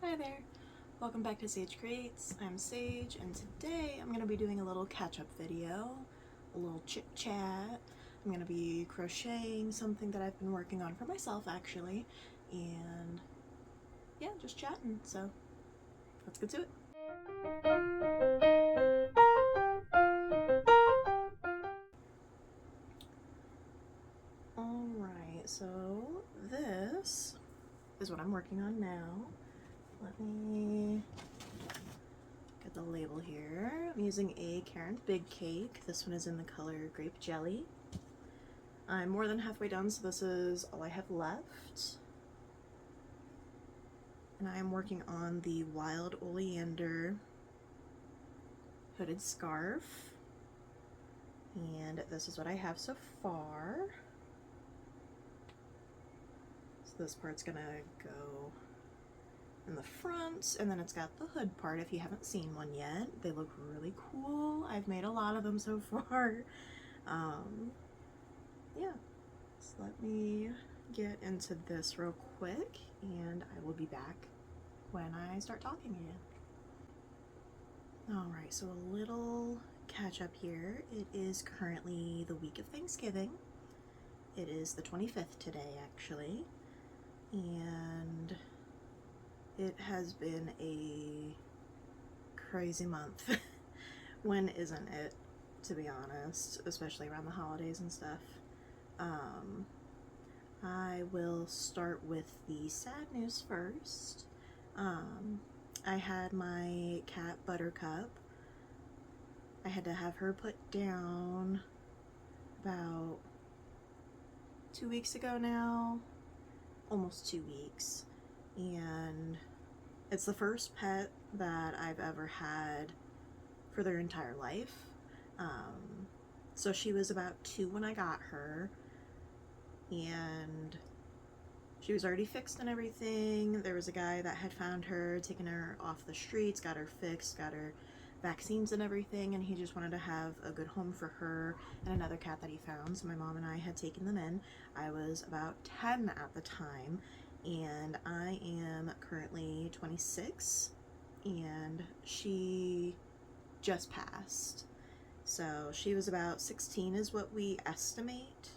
Hi there, welcome back to Sage Creates. I'm Sage, and today I'm going to be doing a little catch-up video, a little chit-chat. I'm going to be crocheting something that I've been working on for myself actually, and yeah, just chatting, so let's get to it. Alright, so this is what I'm working on now. Let me get the label here. I'm using a Karen's Big Cake. This one is in the color Grape Jelly. I'm more than halfway done, so this is all I have left. And I'm working on the Wild Oleander hooded scarf. And this is what I have so far. So this part's gonna go in the front, and then it's got the hood part if you haven't seen one yet. They look really cool. I've made a lot of them so far. Yeah, so let me get into this real quick and I will be back when I start talking again. Alright, so a little catch up here. It is currently the week of Thanksgiving. It is the 25th today actually, and it has been a crazy month. When isn't it, to be honest, especially around the holidays and stuff. I will start with the sad news first. I had my cat Buttercup. I had to have her put down about 2 weeks ago now, almost 2 weeks, and it's the first pet that I've ever had for their entire life. So she was about 2 when I got her, and she was already fixed and everything. There was a guy that had found her, taken her off the streets, got her fixed, got her vaccines and everything, and he just wanted to have a good home for her and another cat that he found. So my mom and I had taken them in. I was about 10 at the time, and I am currently 26, and she just passed. So she was about 16 is what we estimate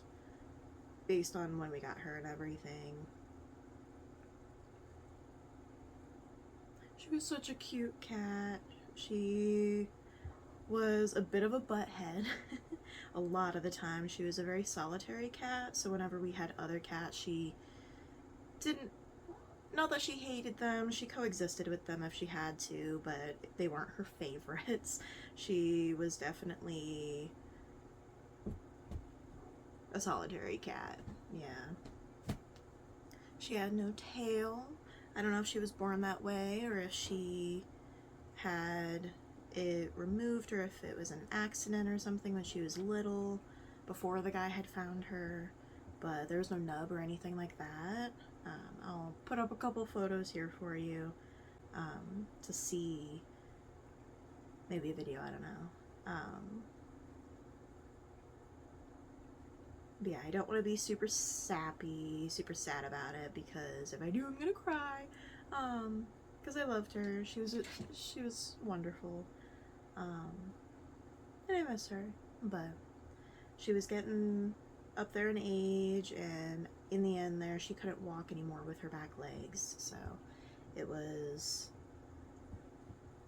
based on when we got her and everything. She was such a cute cat. She was a bit of a butthead. A lot of the time. She was a very solitary cat, so whenever we had other cats, she didn't, not that she hated them, she coexisted with them if she had to, but they weren't her favorites. She was definitely a solitary cat, yeah. She had no tail. I don't know if she was born that way or if she had it removed or if it was an accident or something when she was little before the guy had found her, but there was no nub or anything like that. I'll put up a couple photos here for you to see, maybe a video, I don't know. But yeah, I don't want to be super sappy, super sad about it, because if I do, I'm gonna cry. Because I loved her. She was wonderful. And I miss her. But she was getting up there in age, and in the end there, she couldn't walk anymore with her back legs. So it was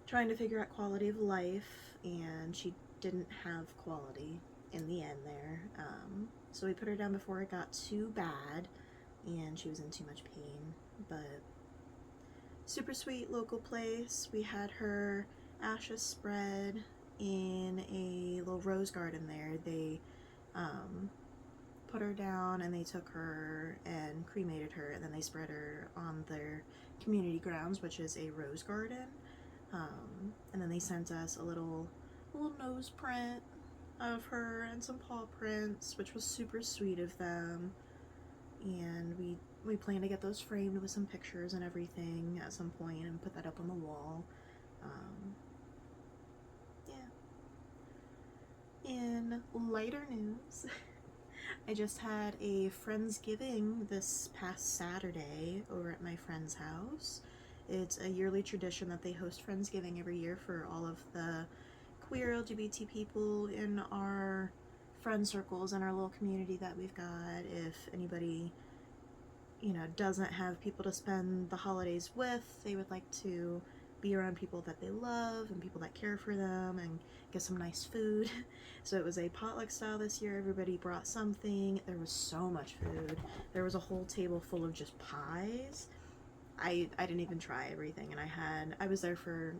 trying to figure out quality of life, and she didn't have quality in the end there. So we put her down before it got too bad and she was in too much pain, but super sweet local place. We had her ashes spread in a little rose garden there. They put her down and they took her and cremated her, and then they spread her on their community grounds, which is a rose garden. And then they sent us a little nose print of her and some paw prints, which was super sweet of them. And we plan to get those framed with some pictures and everything at some point and put that up on the wall. Yeah. In lighter news, I just had a Friendsgiving this past Saturday over at my friend's house. It's a yearly tradition that they host Friendsgiving every year for all of the queer LGBT people in our friend circles and our little community that we've got. If anybody, you know, doesn't have people to spend the holidays with, they would like to be around people that they love and people that care for them and get some nice food. So it was a potluck style this year. Everybody brought something. There was so much food. There was a whole table full of just pies. I didn't even try everything, and I was there for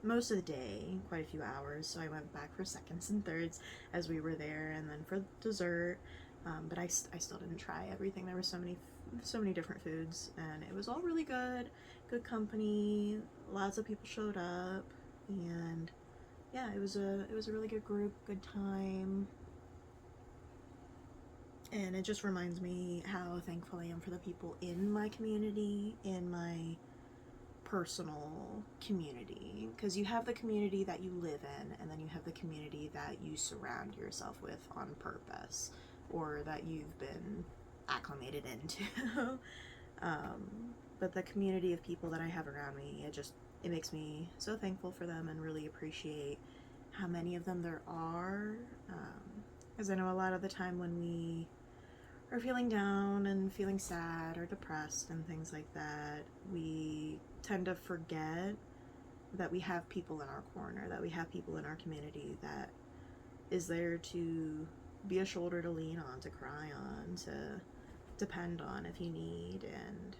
most of the day, quite a few hours, so I went back for seconds and thirds as we were there, and then for dessert, but I still didn't try everything. There were so many different foods, and it was all really good company. Lots of people showed up, and yeah, it was a really good group, good time. And it just reminds me how thankful I am for the people in my community, in my personal community. Because you have the community that you live in, and then you have the community that you surround yourself with on purpose, or that you've been acclimated into. But the community of people that I have around me, it makes me so thankful for them and really appreciate how many of them there are. Because I know a lot of the time when we are feeling down and feeling sad or depressed and things like that, we tend to forget that we have people in our corner, that we have people in our community that is there to be a shoulder to lean on, to cry on, to depend on if you need. And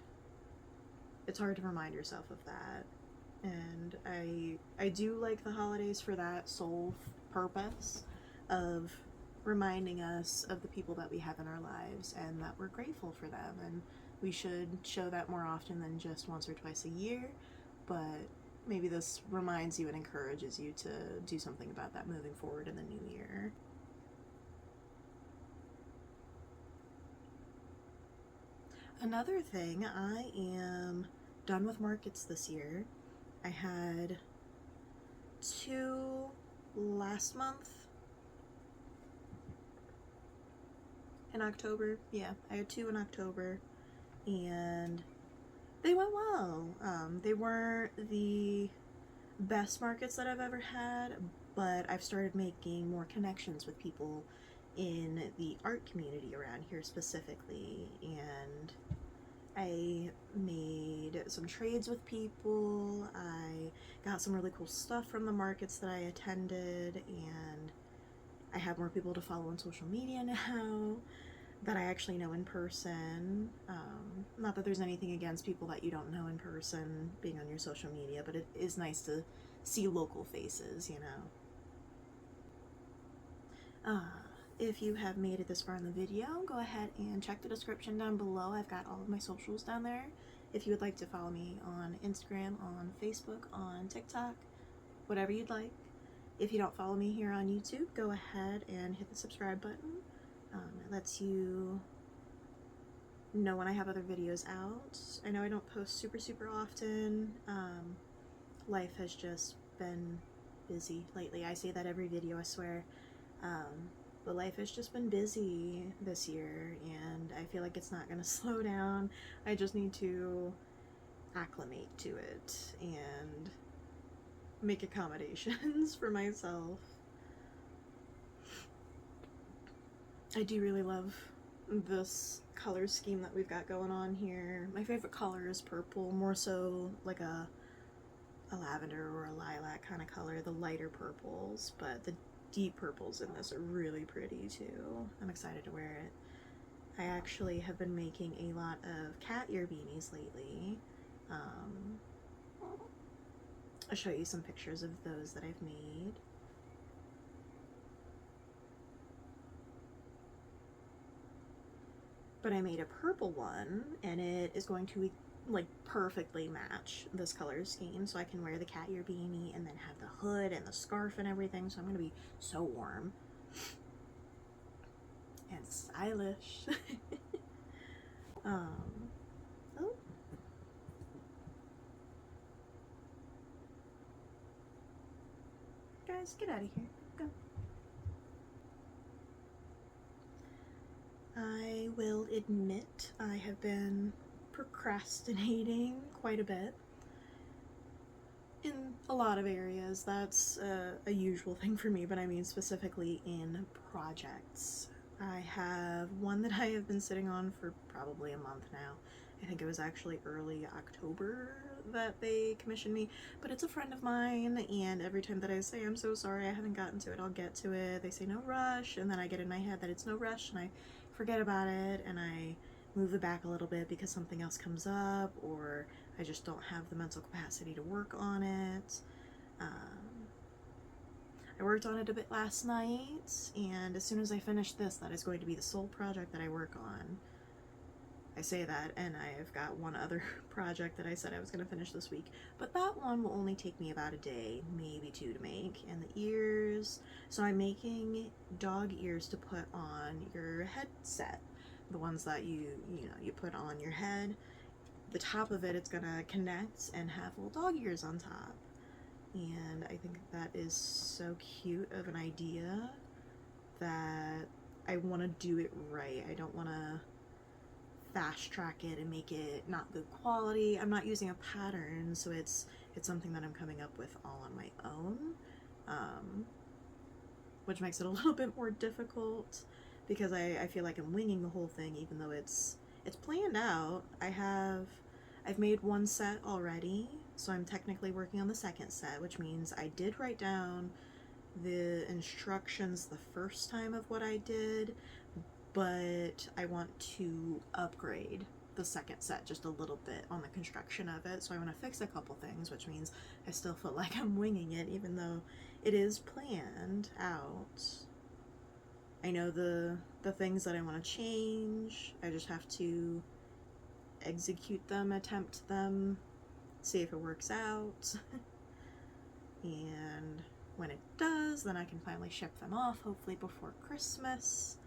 it's hard to remind yourself of that. And I do like the holidays for that sole purpose of reminding us of the people that we have in our lives and that we're grateful for them, and we should show that more often than just once or twice a year. But maybe this reminds you and encourages you to do something about that moving forward in the new year. Another thing, I am done with markets this year. I had 2 last month in October. Yeah, I had 2 in October, and they went well. They weren't the best markets that I've ever had, but I've started making more connections with people in the art community around here specifically, and I made some trades with people. I got some really cool stuff from the markets that I attended, and I have more people to follow on social media now that I actually know in person. Not that there's anything against people that you don't know in person being on your social media, but it is nice to see local faces, you know. If you have made it this far in the video, go ahead and check the description down below. I've got all of my socials down there. If you would like to follow me on Instagram, on Facebook, on TikTok, whatever you'd like. If you don't follow me here on YouTube, go ahead and hit the subscribe button. It lets you know when I have other videos out. I know I don't post super often. Life has just been busy lately. I say that every video, I swear. But life has just been busy this year, and I feel like it's not going to slow down. I just need to acclimate to it and make accommodations for myself. I do really love this color scheme that we've got going on here. My favorite color is purple, more so like a lavender or a lilac kind of color, the lighter purples, but the deep purples in this are really pretty too. I'm excited to wear it. I actually have been making a lot of cat ear beanies lately. I'll show you some pictures of those that I've made. But I made a purple one, and it is going to like perfectly match this color scheme, so I can wear the cat ear beanie and then have the hood and the scarf and everything, so I'm gonna be so warm and stylish. Oh, guys, get out of here. Go. I will admit I have been procrastinating quite a bit. In a lot of areas, that's a usual thing for me, but I mean specifically in projects. I have one that I have been sitting on for probably a month now. I think it was actually early October that they commissioned me, but it's a friend of mine, and every time that I say I'm so sorry I haven't gotten to it, I'll get to it, they say no rush, and then I get in my head that it's no rush, and I forget about it, and I move it back a little bit because something else comes up, or I just don't have the mental capacity to work on it. Um, I worked on it a bit last night, and as soon as I finish this, that is going to be the sole project that I work on. I say that, and I've got one other project that I said I was going to finish this week, but that one will only take me about a day, maybe two, to make. And the ears, so I'm making dog ears to put on your headset, the ones that you put on your head. The top of it, it's gonna connect and have little dog ears on top, and I think that is so cute of an idea that I want to do it right. I don't want to fast track it and make it not good quality. I'm not using a pattern, so it's something that I'm coming up with all on my own, which makes it a little bit more difficult because I feel like I'm winging the whole thing, even though it's planned out. I've made one set already, so I'm technically working on the second set, which means I did write down the instructions the first time of what I did, but I want to upgrade the second set just a little bit on the construction of it, so I want to fix a couple things, which means I still feel like I'm winging it, even though it is planned out. I know the things that I want to change. I just have to execute them, attempt them, see if it works out. And when it does, then I can finally ship them off, hopefully before Christmas,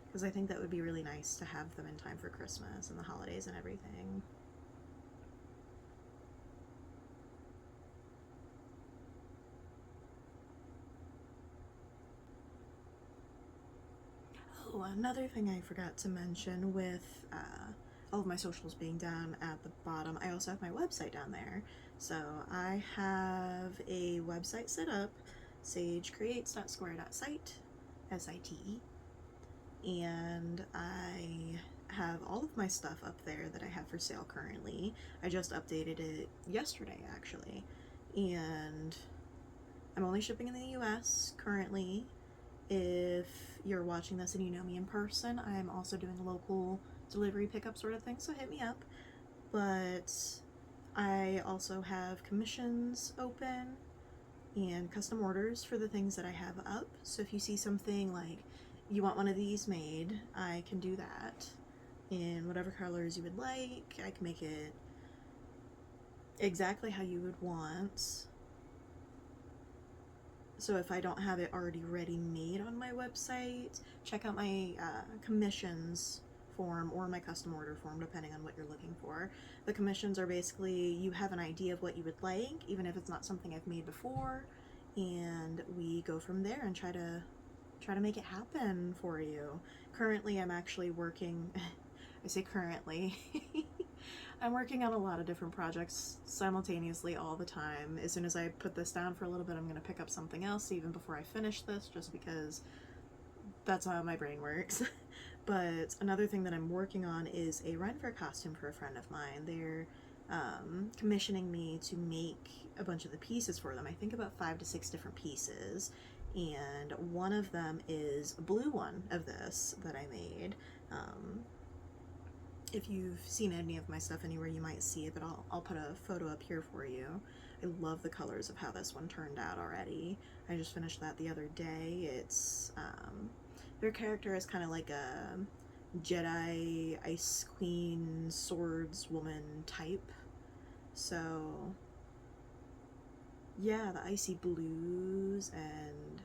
because I think that would be really nice to have them in time for Christmas and the holidays and everything. Oh, another thing I forgot to mention with all of my socials being down at the bottom, I also have my website down there. So I have a website set up, sagecreates.square.site, S-I-T-E, and I have all of my stuff up there that I have for sale currently. I just updated it yesterday, actually, and I'm only shipping in the US currently. If you're watching this and you know me in person, I'm also doing a local delivery pickup sort of thing, so hit me up. But I also have commissions open and custom orders for the things that I have up. So if you see something like you want one of these made, I can do that in whatever colors you would like. I can make it exactly how you would want. So if I don't have it already ready made on my website, check out my commissions form or my custom order form, depending on what you're looking for. The commissions are basically, you have an idea of what you would like, even if it's not something I've made before, and we go from there and try to make it happen for you. Currently, I'm actually working, I say currently, I'm working on a lot of different projects simultaneously all the time. As soon as I put this down for a little bit, I'm going to pick up something else even before I finish this, just because that's how my brain works. But another thing that I'm working on is a run for costume for a friend of mine. They're commissioning me to make a bunch of the pieces for them. I think about 5 to 6 different pieces, and one of them is a blue one of this that I made. If you've seen any of my stuff anywhere, you might see it, but I'll put a photo up here for you. I love the colors of how this one turned out already. I just finished that the other day. It's, their character is kind of like a Jedi, Ice Queen, swordswoman type. So, yeah, the icy blues and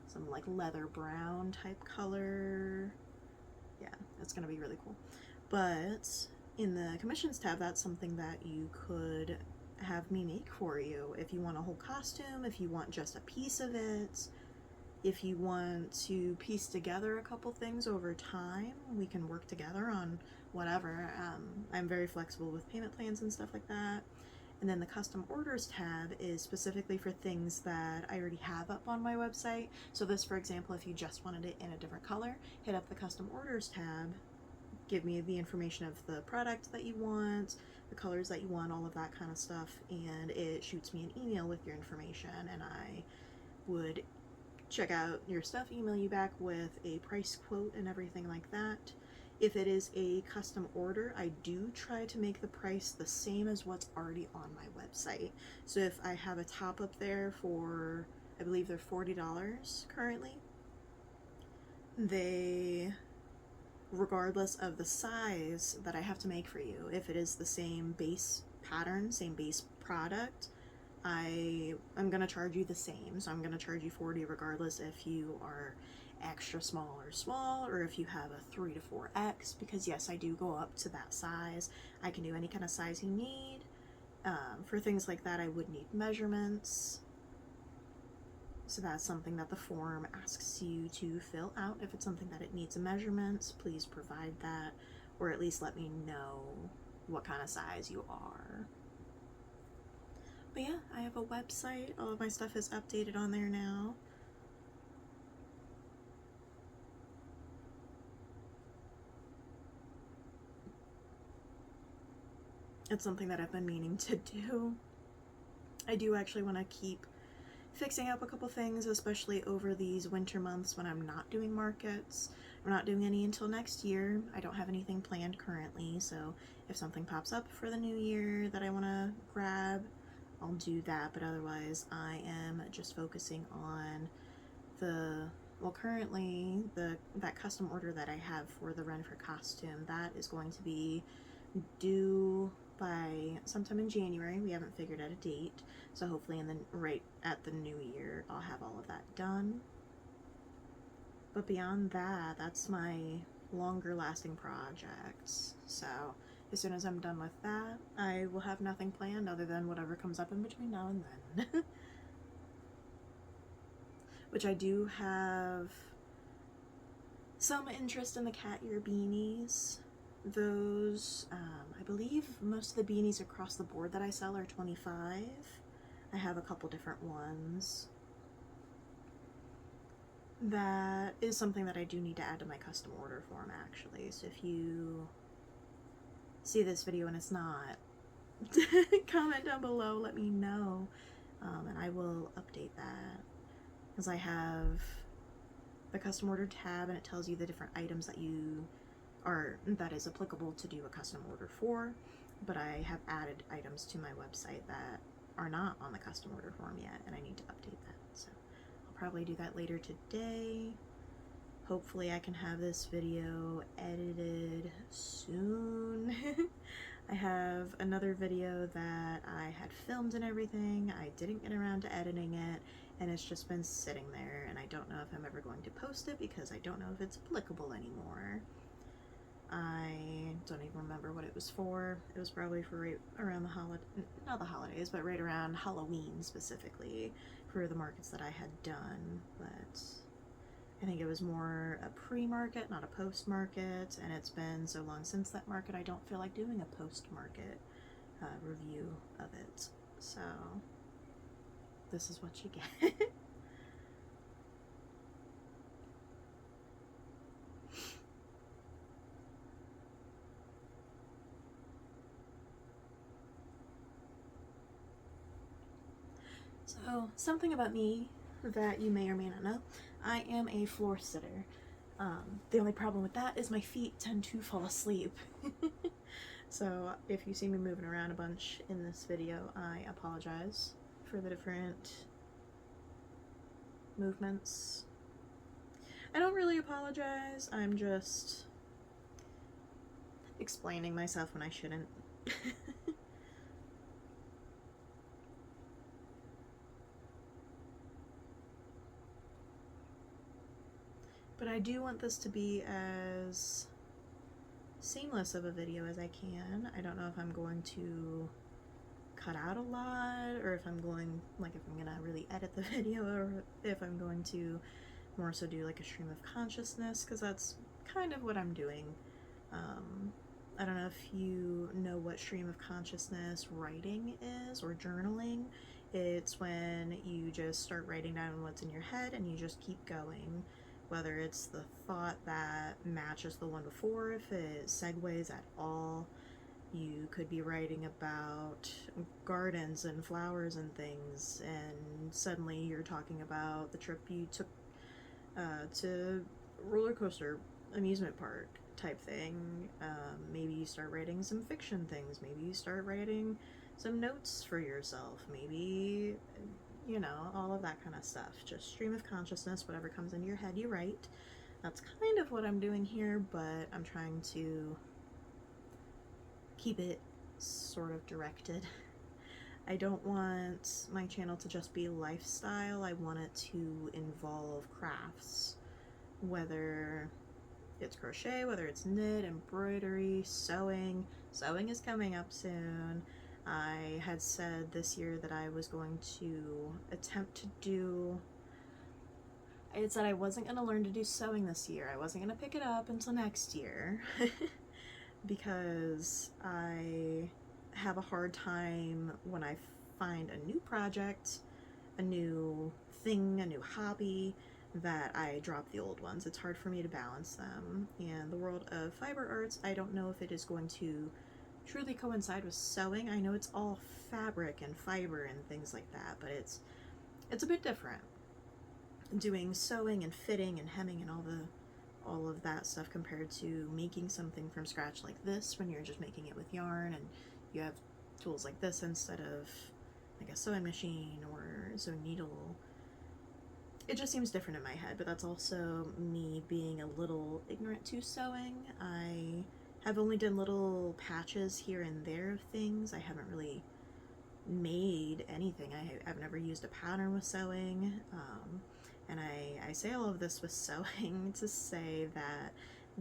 some like leather brown type color. Yeah, it's gonna be really cool. But in the commissions tab, that's something that you could have me make for you. If you want a whole costume, if you want just a piece of it, if you want to piece together a couple things over time, we can work together on whatever. I'm very flexible with payment plans and stuff like that. And then the custom orders tab is specifically for things that I already have up on my website. So this, for example, if you just wanted it in a different color, hit up the custom orders tab, give me the information of the product that you want, the colors that you want, all of that kind of stuff, and it shoots me an email with your information, and I would check out your stuff, email you back with a price quote and everything like that. If it is a custom order, I do try to make the price the same as what's already on my website. So if I have a top up there for, I believe they're $40 currently, they, regardless of the size that I have to make for you, if it is the same base pattern, same base product, I'm gonna charge you the same. So I'm gonna charge you $40 regardless if you are extra small or small, or if you have a 3 to 4X, because yes, I do go up to that size. I can do any kind of size you need. For things like that, I would need measurements. So that's something that the form asks you to fill out. If it's something that it needs a measurements, please provide that, or at least let me know what kind of size you are. But yeah, I have a website. All of my stuff is updated on there now. It's something that I've been meaning to do. I do actually want to keep fixing up a couple things, especially over these winter months when I'm not doing markets. I'm not doing any until next year. I don't have anything planned currently, so if something pops up for the new year that I want to grab, I'll do that. But otherwise, I am just focusing on currently that custom order that I have for the Renfrew costume. That is going to be due by sometime in January. We haven't figured out a date, so hopefully right at the new year I'll have all of that done. But beyond that, that's my longer lasting projects. So as soon as I'm done with that, I will have nothing planned other than whatever comes up in between now and then. Which I do have some interest in the cat ear beanies. Those, I believe most of the beanies across the board that I sell are $25. I have a couple different ones. That is something that I do need to add to my custom order form, actually. So if you see this video and it's not, comment down below, let me know, and I will update that. Because I have the custom order tab, and it tells you the different items that is applicable to do a custom order for, but I have added items to my website that are not on the custom order form yet, and I need to update that. So I'll probably do that later today. Hopefully I can have this video edited soon. I have another video that I had filmed and everything. I didn't get around to editing it, and it's just been sitting there, and I don't know if I'm ever going to post it because I don't know if it's applicable anymore. I don't even remember what it was for. It was probably for right around not the holidays, but right around Halloween specifically, for the markets that I had done. But I think it was more a pre-market, not a post-market, and it's been so long since that market, I don't feel like doing a post-market review of it. So this is what you get. So, something about me that you may or may not know, I am a floor sitter. The only problem with that is my feet tend to fall asleep. So if you see me moving around a bunch in this video, I apologize for the different movements. I don't really apologize, I'm just explaining myself when I shouldn't. But I do want this to be as seamless of a video as I can. I don't know if I'm going to cut out a lot, or if I'm going, like, if I'm gonna really edit the video, or if I'm going to more so do like a stream of consciousness, because that's kind of what I'm doing. I don't know if you know what stream of consciousness writing is, or journaling. It's when you just start writing down what's in your head and you just keep going. Whether it's the thought that matches the one before, if it segues at all. You could be writing about gardens and flowers and things, and suddenly you're talking about the trip you took to roller coaster amusement park type thing. Maybe you start writing some fiction things. Maybe you start writing some notes for yourself. Maybe, you know, all of that kind of stuff. Just stream of consciousness, whatever comes into your head, you write. That's kind of what I'm doing here, but I'm trying to keep it sort of directed. I don't want my channel to just be lifestyle. I want it to involve crafts, whether it's crochet, whether it's knit, embroidery, sewing. Sewing is coming up soon. I had said this year that I was going to attempt to do, I had said I wasn't going to learn to do sewing this year. I wasn't going to pick it up until next year because I have a hard time when I find a new project, a new thing, a new hobby, that I drop the old ones. It's hard for me to balance them. And the world of fiber arts, I don't know if it is going to truly coincide with sewing. I know it's all fabric and fiber and things like that, but it's a bit different. Doing sewing and fitting and hemming and all of that stuff compared to making something from scratch like this, when you're just making it with yarn and you have tools like this instead of like a sewing machine or sewing needle. It just seems different in my head, but that's also me being a little ignorant to sewing. I have only done little patches here and there of things. I haven't really made anything. I've never used a pattern with sewing. And I say all of this with sewing to say that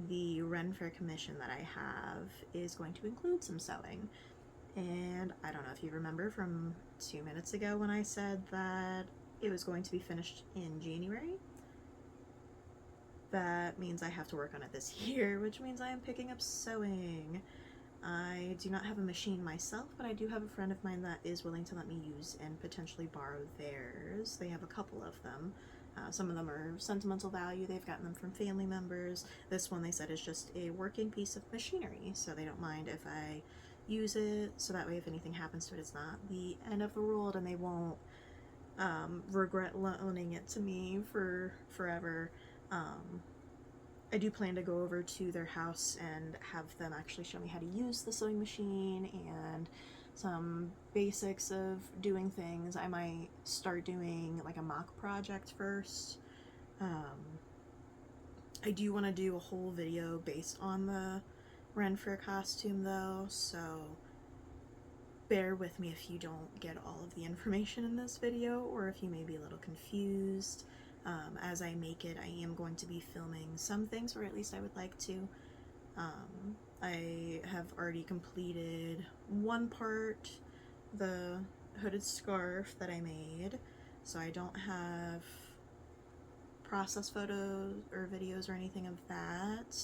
the Ren Fair commission that I have is going to include some sewing. And I don't know if you remember from 2 minutes ago when I said that it was going to be finished in January. That means I have to work on it this year, which means I am picking up sewing. I do not have a machine myself, but I do have a friend of mine that is willing to let me use and potentially borrow theirs. They have a couple of them. Some of them are sentimental value. They've gotten them from family members. This one, they said, is just a working piece of machinery, so they don't mind if I use it, so that way if anything happens to it, it's not the end of the world, and they won't regret loaning it to me for forever. I do plan to go over to their house and have them actually show me how to use the sewing machine and some basics of doing things. I might start doing like a mock project first. I do want to do a whole video based on the Ren Fair costume though, so bear with me if you don't get all of the information in this video, or if you may be a little confused. As I make it, I am going to be filming some things, or at least I would like to. I have already completed one part, the hooded scarf that I made, so I don't have process photos or videos or anything of that.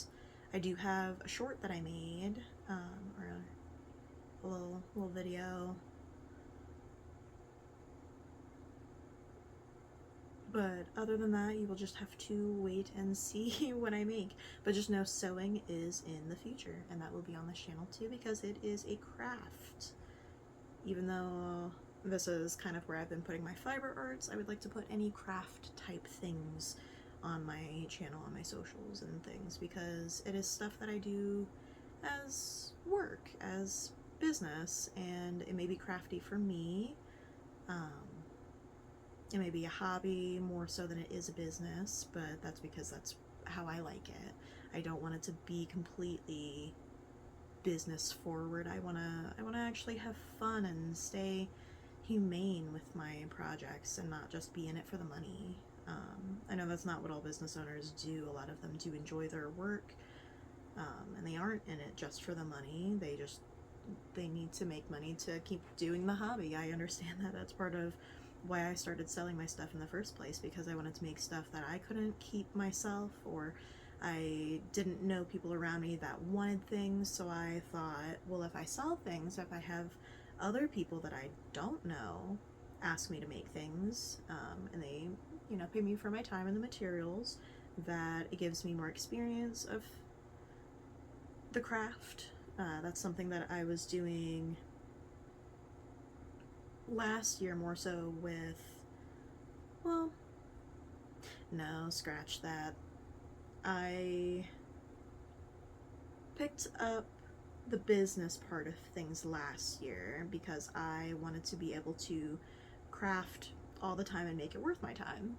I do have a short that I made, or a little video. But other than that, you will just have to wait and see what I make. But just know sewing is in the future, and that will be on this channel too, because it is a craft. Even though this is kind of where I've been putting my fiber arts, I would like to put any craft type things on my channel, on my socials and things, because it is stuff that I do as work, as business, and it may be crafty for me. It may be a hobby more so than it is a business, but that's because that's how I like it. I don't want it to be completely business forward. I wanna actually have fun and stay humane with my projects and not just be in it for the money. I know that's not what all business owners do. A lot of them do enjoy their work, and they aren't in it just for the money. They need to make money to keep doing the hobby. I understand that. That's part of why I started selling my stuff in the first place, because I wanted to make stuff that I couldn't keep myself, or I didn't know people around me that wanted things, so I thought, well, if I sell things, if I have other people that I don't know ask me to make things, and they, you know, pay me for my time and the materials, that it gives me more experience of the craft. That's something that I was doing last year more so with, well, no, scratch that. I picked up the business part of things last year because I wanted to be able to craft all the time and make it worth my time,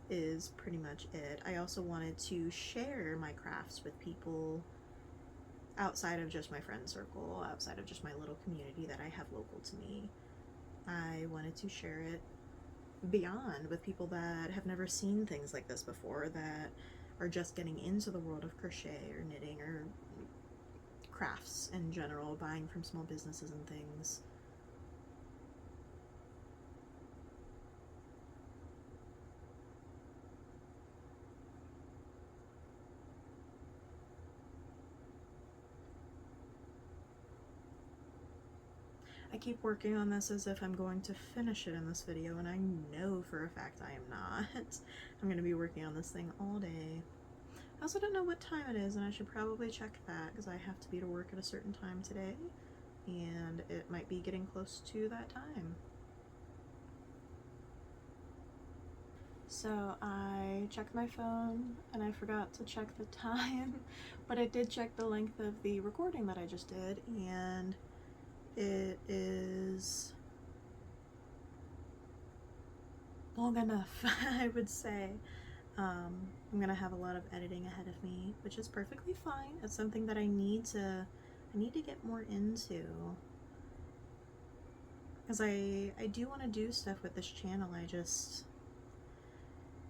is pretty much it. I also wanted to share my crafts with people outside of just my friend circle, outside of just my little community that I have local to me. I wanted to share it beyond with people that have never seen things like this before, that are just getting into the world of crochet or knitting or crafts in general, buying from small businesses and things. I keep working on this as if I'm going to finish it in this video, and I know for a fact I am not. I'm going to be working on this thing all day. I also don't know what time it is, and I should probably check that because I have to be to work at a certain time today, and it might be getting close to that time. So I checked my phone and I forgot to check the time, but I did check the length of the recording that I just did, and it is long enough, I would say. I'm gonna have a lot of editing ahead of me, which is perfectly fine. It's something that I need to get more into, because I do want to do stuff with this channel. I just,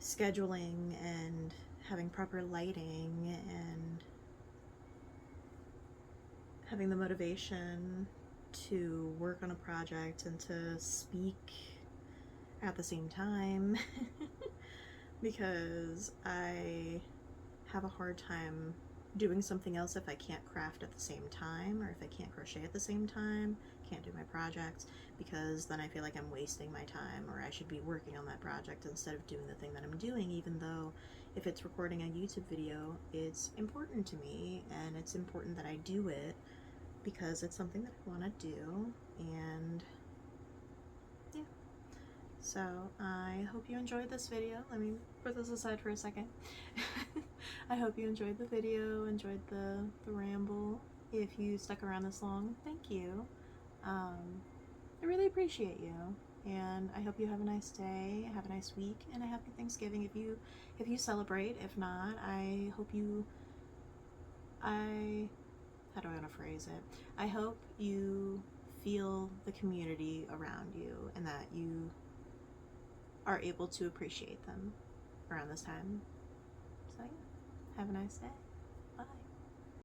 scheduling and having proper lighting and having the motivation to work on a project and to speak at the same time because I have a hard time doing something else if I can't craft at the same time, or if I can't crochet at the same time, can't do my projects, because then I feel like I'm wasting my time, or I should be working on that project instead of doing the thing that I'm doing, even though if it's recording a YouTube video, it's important to me, and it's important that I do it because it's something that I want to do, and yeah. So I hope you enjoyed this video. Let me put this aside for a second. I hope you enjoyed the video, enjoyed the ramble. If you stuck around this long, thank you. I really appreciate you, and I hope you have a nice day, have a nice week, and a happy Thanksgiving if you celebrate. If not, I hope you, how do I want to phrase it? I hope you feel the community around you and that you are able to appreciate them around this time. So yeah, have a nice day.